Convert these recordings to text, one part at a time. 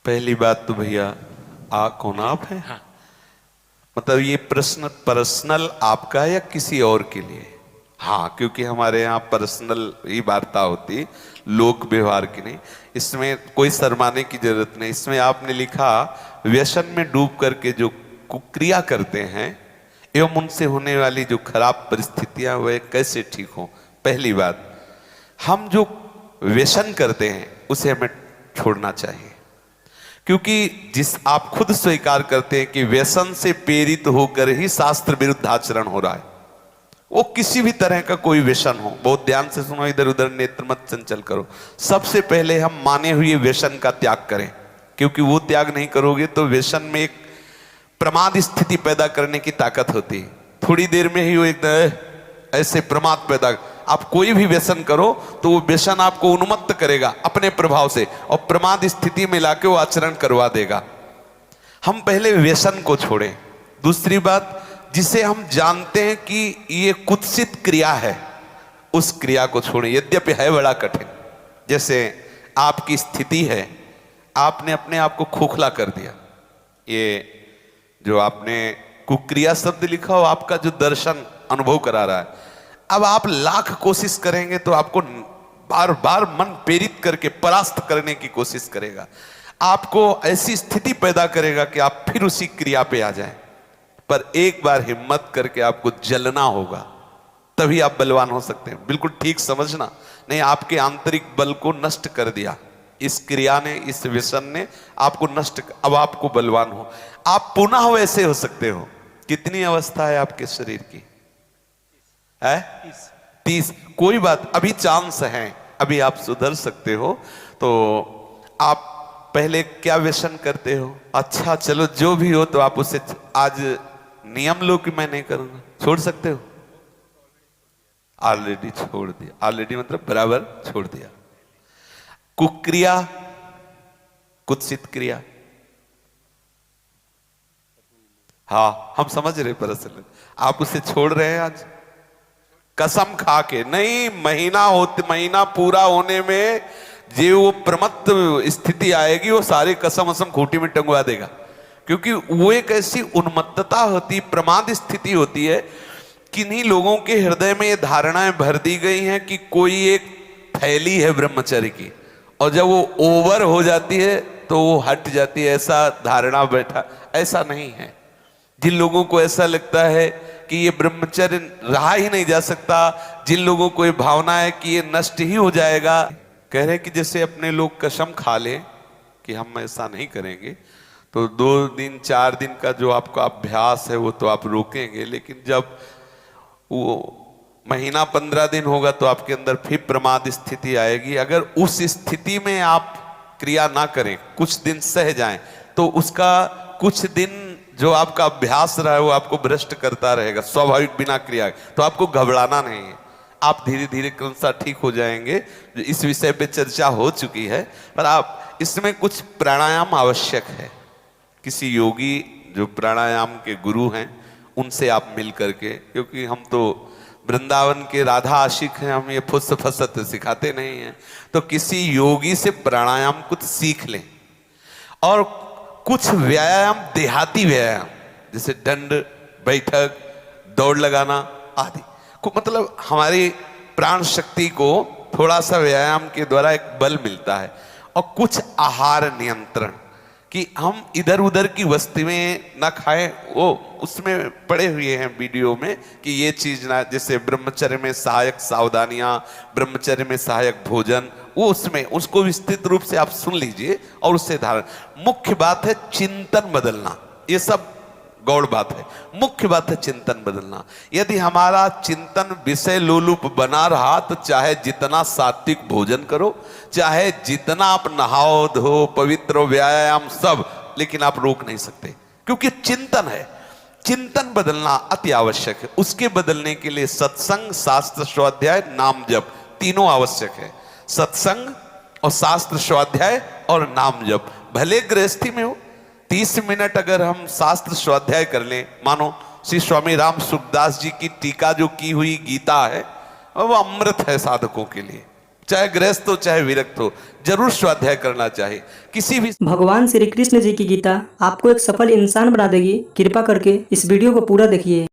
पहली बात तो भैया कौन आप है? हाँ। मतलब ये प्रश्न पर्सनल आपका है या किसी और के लिए? हाँ, क्योंकि हमारे यहाँ पर्सनल ही वार्ता होती, लोक व्यवहार की नहीं। इसमें कोई शर्माने की जरूरत नहीं। इसमें आपने लिखा व्यसन में डूब करके जो कुक्रिया करते हैं एवं उनसे होने वाली जो खराब परिस्थितियां वह कैसे ठीक हो। पहली बात, हम जो व्यसन करते हैं उसे हमें छोड़ना चाहिए, क्योंकि जिस आप खुद स्वीकार करते हैं कि व्यसन से प्रेरित होकर ही शास्त्र विरुद्ध आचरण हो रहा है, वो किसी भी तरह का कोई व्यसन हो, बहुत ध्यान से सुनो, इधर उधर नेत्र मत चंचल करो। सबसे पहले हम माने हुए व्यसन का त्याग करें, क्योंकि वो त्याग नहीं करोगे तो व्यसन में एक प्रमाद स्थिति पैदा करने की ताकत होती है। थोड़ी देर में ही वो एक ऐसे प्रमाद पैदा, आप कोई भी व्यसन करो तो वो व्यसन आपको उन्मत्त करेगा अपने प्रभाव से और प्रमाद स्थिति में लाके वो आचरण करवा देगा। हम पहले व्यसन को छोड़ें। दूसरी बात, जिसे हम जानते हैं कि ये कुत्सित क्रिया है, उस क्रिया को छोड़ें, यद्यपि है बड़ा कठिन। जैसे आपकी स्थिति है, आपने अपने आप को खोखला कर दिया। ये जो आपने कुक्रिया शब्द लिखा हो, आपका जो दर्शन अनुभव करा रहा है, अब आप लाख कोशिश करेंगे तो आपको बार बार मन प्रेरित करके परास्त करने की कोशिश करेगा, आपको ऐसी स्थिति पैदा करेगा कि आप फिर उसी क्रिया पे आ जाएं। पर एक बार हिम्मत करके आपको जलना होगा, तभी आप बलवान हो सकते हैं। बिल्कुल ठीक समझना, नहीं आपके आंतरिक बल को नष्ट कर दिया इस क्रिया ने, इस व्यसन ने आपको नष्ट, अब आपको बलवान हो, आप पुनः वैसे हो सकते हो। कितनी अवस्था है आपके शरीर की? है 30। कोई बात, अभी चांस है, अभी आप सुधर सकते हो। तो आप पहले क्या व्यसन करते हो? अच्छा चलो जो भी हो, तो आप उसे आज नियम लो कि मैं नहीं करूंगा, छोड़ सकते हो? ऑलरेडी छोड़ दिया। ऑलरेडी मतलब बराबर छोड़ दिया। कुक्रिया, कुत्सित क्रिया, हाँ हम समझ रहे परसल, आप उसे छोड़ रहे हैं आज कसम खा के। नहीं, महीना पूरा होने में जो वो प्रमत्त स्थिति आएगी, वो सारी कसम असम खूंटी में टंगवा देगा, क्योंकि वो एक ऐसी उन्मत्तता होती, प्रमाद स्थिति होती है। किन्हीं लोगों के हृदय में ये धारणाएं भर दी गई हैं कि कोई एक थैली है ब्रह्मचर्य की, और जब वो ओवर हो जाती है तो वो हट जाती है, ऐसा धारणा बैठा। ऐसा नहीं है। जिन लोगों को ऐसा लगता है कि ये ब्रह्मचर्य रहा ही नहीं जा सकता, जिन लोगों को ये भावना है कि ये नष्ट ही हो जाएगा, कह रहे कि जैसे अपने लोग कसम खा लें कि हम ऐसा नहीं करेंगे, तो 2 दिन 4 दिन का जो आपका अभ्यास है वो तो आप रोकेंगे, लेकिन जब वो महीना 15 दिन होगा तो आपके अंदर फिर प्रमाद स्थिति आएगी। अगर उस स्थिति में आप क्रिया ना करें, कुछ दिन सह जाएं, तो उसका कुछ दिन जो आपका अभ्यास रहा है वो आपको भ्रष्ट करता रहेगा स्वाभाविक बिना क्रिया। तो आपको घबराना नहीं है, आप धीरे धीरे क्रमशः ठीक हो जाएंगे। इस विषय पे चर्चा हो चुकी है, पर आप इसमें कुछ प्राणायाम आवश्यक है। किसी योगी जो प्राणायाम के गुरु हैं उनसे आप मिल करके, क्योंकि हम तो वृंदावन के राधा आशिक हैं, हम ये फुस फसत सिखाते नहीं हैं, तो किसी योगी से प्राणायाम कुछ सीख लें। और कुछ व्यायाम, देहाती व्यायाम, जैसे दंड बैठक, दौड़ लगाना आदि को, मतलब हमारी प्राण शक्ति को थोड़ा सा व्यायाम के द्वारा एक बल मिलता है। और कुछ आहार नियंत्रण, कि हम इधर उधर की वस्तुएं ना खाएं, वो उसमें पड़े हुए हैं वीडियो में कि ये चीज ना, जैसे ब्रह्मचर्य में सहायक सावधानियां, ब्रह्मचर्य में सहायक भोजन, वो उसमें उसको विस्तृत रूप से आप सुन लीजिए और उससे धारण। मुख्य बात है चिंतन बदलना, ये सब गौड़ बात है, मुख्य बात है चिंतन बदलना। यदि हमारा चिंतन विषय लोलुप बना रहा तो चाहे जितना सात्विक भोजन करो, चाहे जितना आप नहाओ धो पवित्र व्यायाम सब, लेकिन आप रोक नहीं सकते, क्योंकि चिंतन है। चिंतन बदलना अति आवश्यक है। उसके बदलने के लिए सत्संग, शास्त्र स्वाध्याय, नाम जप तीनों आवश्यक है। सत्संग और शास्त्र स्वाध्याय और नाम जप, भले गृहस्थी में हो 30 मिनट अगर हम शास्त्र स्वाध्याय कर लें, मानो श्री स्वामी राम सुखदास जी की टीका जो की हुई गीता है, वो अमृत है साधकों के लिए। चाहे गृहस्थ हो चाहे विरक्त हो, जरूर स्वाध्याय करना चाहिए। किसी भी भगवान श्री कृष्ण जी की गीता आपको एक सफल इंसान बना देगी। कृपा करके इस वीडियो को पूरा देखिए।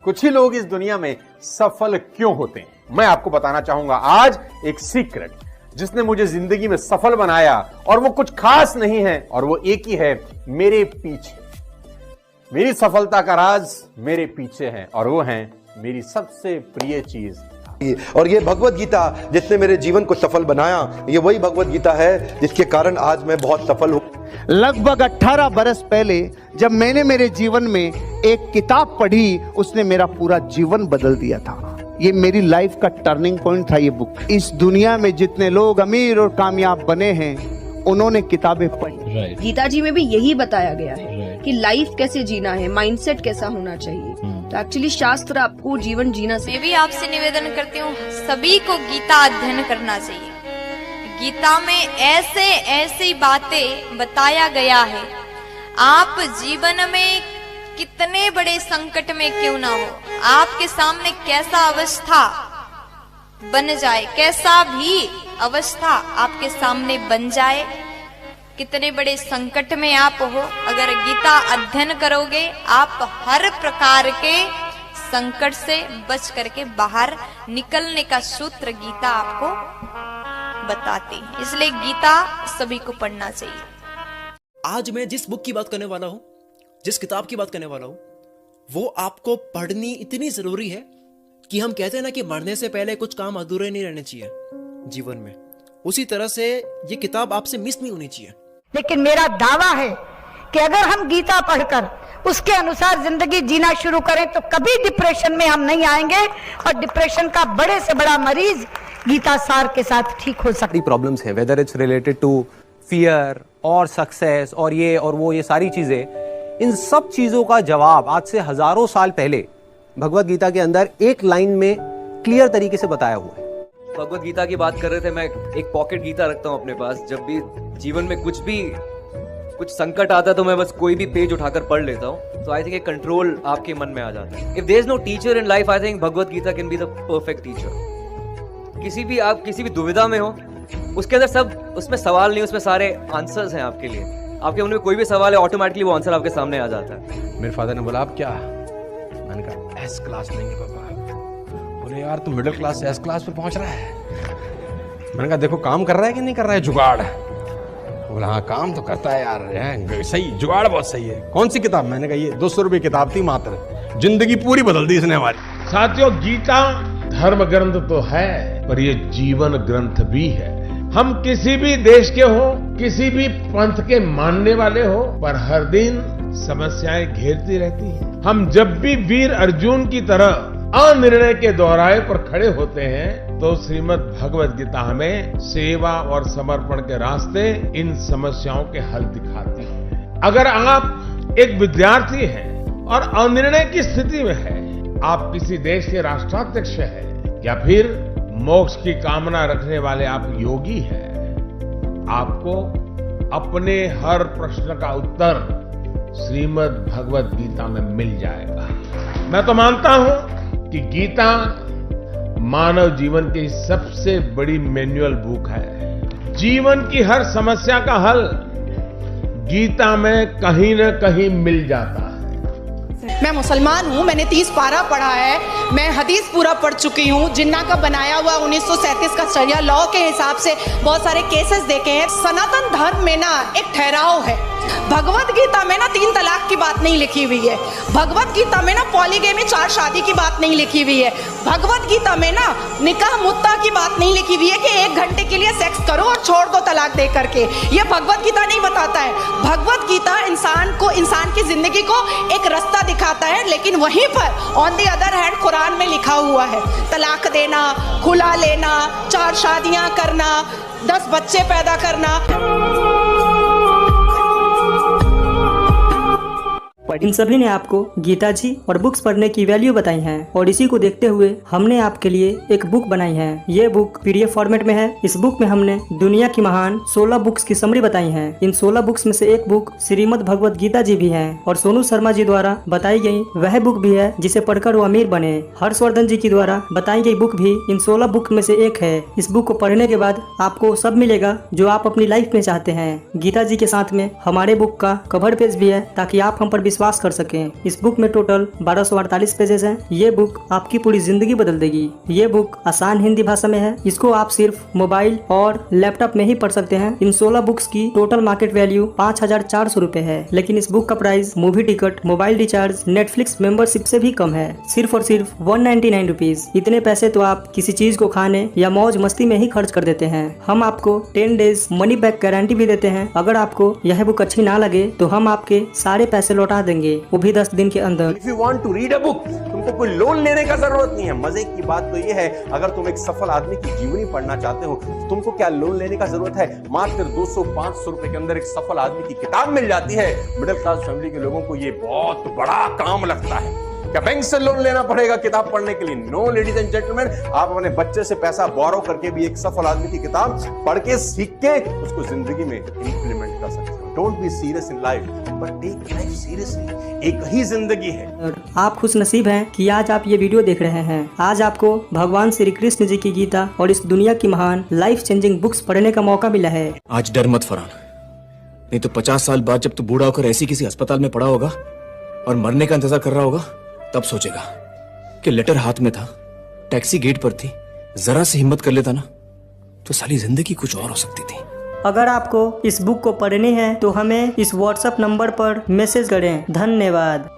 कुछ ही लोग इस दुनिया में सफल क्यों होते हैं, मैं आपको बताना चाहूंगा आज एक सीक्रेट जिसने मुझे जिंदगी में सफल बनाया, और वो कुछ खास नहीं है, और वो एक ही है, मेरे पीछे। मेरी सफलता का राज मेरे पीछे है, और वो है मेरी सबसे प्रिय चीज। और ये भगवत गीता जिसने मेरे जीवन को सफल बनाया, ये वही भगवत गीता है जिसके कारण आज मैं बहुत सफल हूँ। लगभग 18 बरस पहले जब मैंने मेरे जीवन में एक किताब पढ़ी, उसने मेरा पूरा जीवन बदल दिया था। ये मेरी लाइफ का टर्निंग पॉइंट था ये बुक। इस दुनिया में जितने लोग अमीर और कामयाब बने हैं, उन्होंने किताबें पढ़ी। गीता जी में भी यही बताया गया है कि लाइफ कैसे जीना है, माइंडसेट कैसा होना चाहिए। तो एक्चुअली शास्त्र आपको जीवन जीना से। मैं भी आपसे निवेदन करती हूँ, सभी को गीता अध्ययन करना चाहिए। गीता में ऐसे ऐसी बातें बताया गया है, आप जीवन में कितने बड़े संकट में क्यों ना हो, आपके सामने कैसा अवस्था बन जाए, कैसा भी अवस्था आपके सामने बन जाए, कितने बड़े संकट में आप हो, अगर गीता अध्ययन करोगे आप हर प्रकार के संकट से बच करके बाहर निकलने का सूत्र गीता आपको बताती है। इसलिए गीता सभी को पढ़ना चाहिए। आज मैं जिस बुक की बात करने वाला हूं, जिस किताब की बात करने वाला हूं, वो आपको पढ़नी इतनी जरूरी है कि हम कहते हैं ना कि मरने से पहले कुछ काम अधूरे नहीं रहने चाहिए जीवन में, उसी तरह से ये किताब आपसे मिस नहीं होनी चाहिए। लेकिन मेरा दावा है कि अगर हम गीता पढ़कर उसके अनुसार जिंदगी जीना शुरू करें तो कभी डिप्रेशन में हम नहीं आएंगे, और डिप्रेशन का बड़े से बड़ा मरीज गीता सार के साथ ठीक हो सकती। प्रॉब्लम्स हैं, whether it's related to fear और सक्सेस और ये और वो, ये सारी चीजें, इन सब चीजों का जवाब आज से हजारों साल पहले भगवत गीता के अंदर एक लाइन में क्लियर तरीके से बताया हुआ है। भगवत गीता की बात कर रहे थे, मैं एक पॉकेट गीता रखता हूँ अपने पास। जब भी जीवन में कुछ संकट आता है तो मैं बस कोई भी पेज उठाकर पढ़ लेता हूँ, तो आई थिंक एक कंट्रोल आपके मन में आ जाता है। If there is no teacher in life, I think Bhagavad Gita can be the perfect teacher. आप किसी भी दुविधा में हो, उसके अंदर सब, उसमें सवाल नहीं, उसमें सारे आंसर्स हैं आपके लिए। आपके मन में कोई भी सवाल है, ऑटोमेटिकली वो आंसर आपके सामने आ जाता है। मेरे फादर ने बोला, आप क्या? मैंने कहा एस क्लास लेंगे पापा। बोले यार तू मिडिल क्लास से एस क्लास पे पहुंच रहा है। मैंने कहा देखो काम कर रहा है कि नहीं कर रहा है जुगाड़। बोला हाँ काम तो करता है यार, है सही, जुगाड़ बहुत सही है। कौन सी किताब? मैंने कहा ये 200 रुपये किताब थी मात्र, जिंदगी पूरी बदल दी इसने हमारी। साथियों, गीता धर्म ग्रंथ तो है, पर ये जीवन ग्रंथ भी है। हम किसी भी देश के हो, किसी भी पंथ के मानने वाले हो, पर हर दिन समस्याएं घेरती रहती हैं। हम जब भी वीर अर्जुन की तरह अनिर्णय के दोहराए पर खड़े होते हैं, तो श्रीमद् भगवत गीता हमें सेवा और समर्पण के रास्ते, इन समस्याओं के हल दिखाती है। अगर आप एक विद्यार्थी हैं और अनिर्णय की स्थिति में है, आप किसी देश के राष्ट्राध्यक्ष हैं, या फिर मोक्ष की कामना रखने वाले आप योगी हैं, आपको अपने हर प्रश्न का उत्तर श्रीमद् भगवत गीता में मिल जाएगा। मैं तो मानता हूं कि गीता मानव जीवन की सबसे बड़ी मैनुअल बुक है। जीवन की हर समस्या का हल गीता में कहीं न कहीं मिल जाता है। मैं मुसलमान हूँ, मैंने 30 पारा पढ़ा है, मैं हदीस पूरा पढ़ चुकी हूँ। जिन्ना का बनाया हुआ 1937 का शरिया लॉ के हिसाब से बहुत सारे केसेस देखे हैं। सनातन धर्म में ना एक ठहराव है। भगवत गीता में ना 3 तलाक की बात नहीं लिखी हुई है। भगवत गीता में ना पॉलीगेमी 4 शादी की बात नहीं लिखी हुई है। भगवत गीता में ना निकाह मुत्ता की बात नहीं लिखी हुई है कि 1 घंटे के लिए सेक्स करो और छोड़ दो तलाक दे करके। ये भगवत गीता नहीं बताता है। भगवत गीता इंसान की जिंदगी को एक रास्ता दिखाता है, लेकिन वहीं पर on the other hand Quran में लिखा हुआ है तलाक देना, खुला लेना, 4 शादियां करना, 10 बच्चे पैदा करना। इन सभी ने आपको गीता जी और बुक्स पढ़ने की वैल्यू बताई है, और इसी को देखते हुए हमने आपके लिए एक बुक बनाई है। ये बुक PDF फॉर्मेट में है। इस बुक में हमने दुनिया की महान 16 बुक्स की समरी बताई है। इन 16 बुक्स में से एक बुक श्रीमद् भगवत गीता जी भी है, और सोनू शर्मा जी द्वारा बताई गई वह बुक भी है जिसे पढ़कर वो अमीर बने। हर्षवर्धन जी की द्वारा बताई गई बुक भी इन 16 बुक में से एक है। इस बुक को पढ़ने के बाद आपको सब मिलेगा जो आप अपनी लाइफ में चाहते हैं। गीता जी के साथ में हमारे बुक का कवर पेज भी है ताकि आप हम पर विश्वास कर सकें। इस बुक में टोटल 1248 पेजेस हैं। ये बुक आपकी पूरी जिंदगी बदल देगी। ये बुक आसान हिंदी भाषा में है। इसको आप सिर्फ मोबाइल और लैपटॉप में ही पढ़ सकते हैं। इन 16 बुक्स की टोटल मार्केट वैल्यू 5400 रुपए है, लेकिन इस बुक का price movie ticket, mobile recharge, Netflix membership से भी कम है, सिर्फ और सिर्फ 199 रुपीज। इतने पैसे तो आप किसी चीज को खाने या मौज मस्ती में ही खर्च कर देते हैं। हम आपको 10 डेज मनी बैक गारंटी भी देते हैं। अगर आपको यह बुक अच्छी ना लगे तो हम आपके सारे पैसे लौटा देंगे, वो भी 10 दिन के अंदर। If you want to read a book, तुमको कोई लोन लेने का जरूरत नहीं है। मजे की बात तो ये है, अगर तुम एक सफल आदमी की जीवनी पढ़ना चाहते हो तो तुमको क्या लोन लेने का जरूरत है। मात्र 200-500 रुपए के अंदर एक सफल आदमी की किताब मिल जाती है। मिडिल क्लास फैमिली के लोगों को ये बहुत बड़ा काम लगता है। क्या बैंक से लोन लेना पड़ेगा किताब पढ़ने के लिए? नो लेडीज एंड जेंटलमैन, आप अपने बच्चे से पैसा बोरो करके भी एक सफल आदमी की किताब पढ़ के सीख के उसको जिंदगी में इंप्लीमेंट कर सकते हो। Don't be serious in life, but take life seriously. एक ही जिंदगी है। आप खुश नसीब हैं कि आज आप ये वीडियो देख रहे हैं। आज आपको भगवान श्री कृष्ण जी की गीता और इस दुनिया की महान लाइफ चेंजिंग बुक्स पढ़ने का मौका मिला है। आज डर मत फरहान, नहीं तो 50 साल बाद जब तू बूढ़ा होकर ऐसी किसी अस्पताल में पड़ा होगा और मरने का इंतजार कर रहा होगा, तब सोचेगा कि लेटर हाथ में था, टैक्सी गेट पर थी, जरा सी हिम्मत कर लेता ना तो साली जिंदगी कुछ और हो सकती थी। अगर आपको इस बुक को पढ़नी है तो हमें इस WhatsApp नंबर पर मैसेज करें। धन्यवाद।